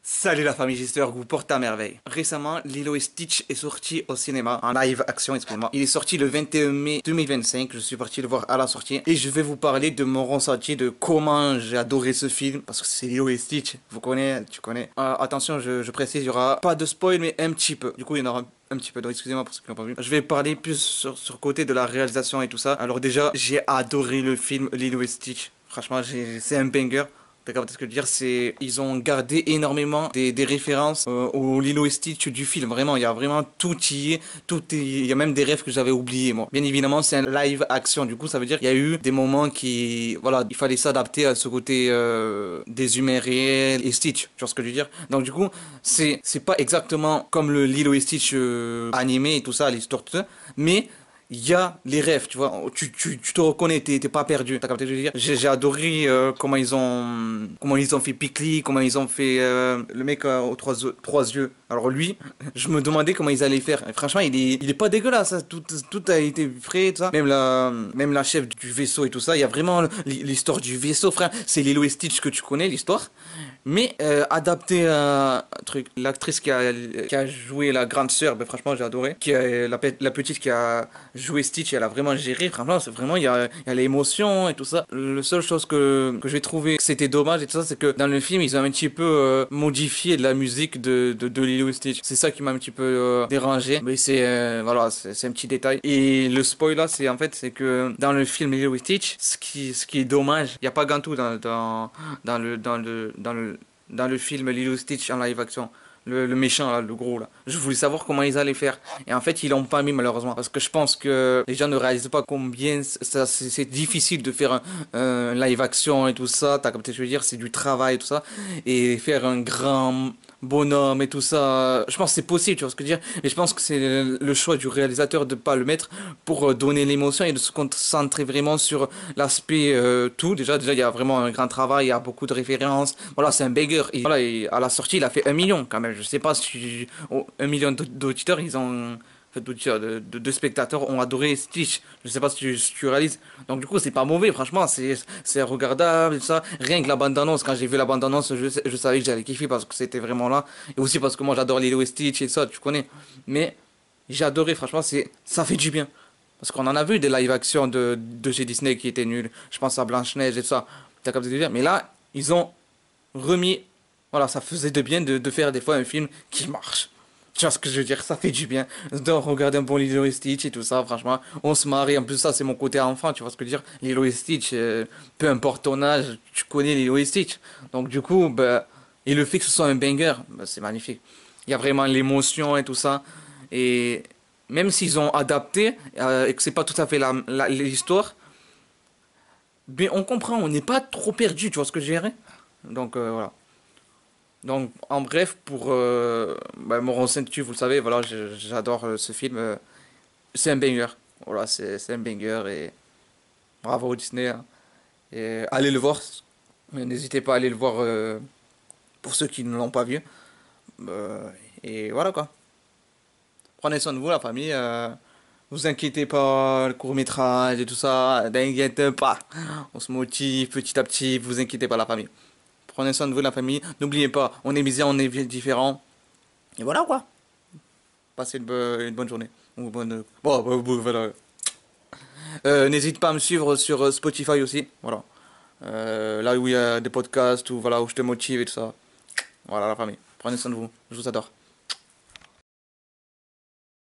Salut la famille, j'espère que vous portez à merveille. Récemment, Lilo et Stitch est sorti au cinéma, en live action, excusez-moi. Il est sorti le 21 mai 2025, je suis parti le voir à la sortie. Et je vais vous parler de mon ressenti, de comment j'ai adoré ce film. Parce que c'est Lilo et Stitch, vous connaissez, tu connais. Attention, je précise, il n'y aura pas de spoil, mais un petit peu. Du coup, il y en aura un petit peu, donc excusez-moi pour ceux qui n'ont pas vu. Je vais parler plus sur le côté de la réalisation et tout ça. Alors déjà, j'ai adoré le film Lilo et Stitch. Franchement, c'est un banger. D'accord, ce que je veux dire, c'est ils ont gardé énormément des références au Lilo et Stitch du film. Vraiment, il y a vraiment tout y est, il y a même des rêves que j'avais oubliés moi. Bien évidemment, c'est un live action. Du coup, ça veut dire qu'il y a eu des moments qui, voilà, il fallait s'adapter à ce côté des humains réels et Stitch. Tu vois ce que je veux dire? Donc du coup, c'est pas exactement comme le Lilo et Stitch animé et tout ça, l'histoire tout ça, mais il y a les rêves, tu vois, tu te reconnais, t'es pas perdu, t'as capté ce que je veux dire? J'ai adoré comment ils ont fait Pikli, comment ils ont fait le mec aux trois yeux. Alors lui, je me demandais comment ils allaient faire. Et franchement, il est pas dégueulasse, hein. Tout a été frais, tout ça. Même la chef du vaisseau et tout ça, il y a vraiment l'histoire du vaisseau, frère. C'est Lilo et Stitch que tu connais, l'histoire. Mais adapté à un truc, l'actrice qui a joué la grande sœur, ben franchement j'ai adoré. La petite qui a joué Stitch, elle a vraiment géré. Franchement, c'est vraiment, il y a l'émotion et tout ça. La seule chose que j'ai trouvé que c'était dommage et tout ça, c'est que dans le film, ils ont un petit peu modifié la musique de Lilo et Stitch. C'est ça qui m'a un petit peu dérangé. Mais voilà, c'est un petit détail. Et le spoil là, c'est que dans le film Lilo et Stitch, ce qui est dommage, il n'y a pas Gantu dans le film Lilo et Stitch en live action. Le méchant là, le gros là. Je voulais savoir comment ils allaient faire. Et en fait, ils l'ont pas mis malheureusement. Parce que je pense que les gens ne réalisent pas combien c'est difficile de faire un live action et tout ça. T'as capté ce que je veux dire? C'est du travail et tout ça. Et faire un grand bonhomme et tout ça. Je pense que c'est possible, tu vois ce que je veux dire. Mais je pense que c'est le choix du réalisateur de pas le mettre pour donner l'émotion et de se concentrer vraiment sur l'aspect tout. Déjà, il y a vraiment un grand travail, il y a beaucoup de références. Voilà, c'est un banger. Et voilà, et à la sortie, il a fait 1 million quand même. Je sais pas si 1 million d'auditeurs, ils ont. D'auditeurs, de spectateurs ont adoré Stitch. Je sais pas si tu réalises. Donc du coup, c'est pas mauvais, franchement, c'est regardable et tout ça. Rien que la bande-annonce, quand j'ai vu la bande-annonce, je savais que j'allais kiffer parce que c'était vraiment là. Et aussi parce que moi j'adore Lilo et Stitch et ça, tu connais. Mais j'ai adoré, franchement, ça fait du bien. Parce qu'on en a vu des live action de chez Disney qui étaient nuls. Je pense à Blanche-Neige et tout ça. T'as capté ce que je veux dire? Mais là, ils ont remis. Voilà, ça faisait de bien de faire des fois un film qui marche. Tu vois ce que je veux dire? Ça fait du bien de regarder un bon Lilo et Stitch et tout ça, franchement. On se marie. En plus, ça, c'est mon côté enfant, tu vois ce que je veux dire? Lilo et Stitch, peu importe ton âge, tu connais Lilo et Stitch. Donc, du coup, bah, et le fait que ce soit un banger, bah, c'est magnifique. Il y a vraiment l'émotion et tout ça. Et même s'ils ont adapté et que c'est pas tout à fait l'histoire, mais on comprend, on n'est pas trop perdu, tu vois ce que je dirais? Donc voilà. Donc en bref, pour bah, mon ressenti, vous le savez, voilà, j'adore ce film. C'est un banger. Voilà, c'est un banger et bravo Disney, hein. Et allez le voir. N'hésitez pas à aller le voir pour ceux qui ne l'ont pas vu. Euh, et voilà quoi. Prenez soin de vous, la famille. Vous inquiétez pas, le court-métrage et tout ça, n'inquiétez pas. On se motive petit à petit, vous inquiétez pas, la famille. Prenez soin de vous, la famille. N'oubliez pas, on est misé, on est différents. Et voilà quoi. Passez une bonne journée. Ou bonne. Voilà. N'hésite pas à me suivre sur Spotify aussi. Voilà. Là où il y a des podcasts, ou voilà, où je te motive et tout ça. Voilà, la famille. Prenez soin de vous. Je vous adore.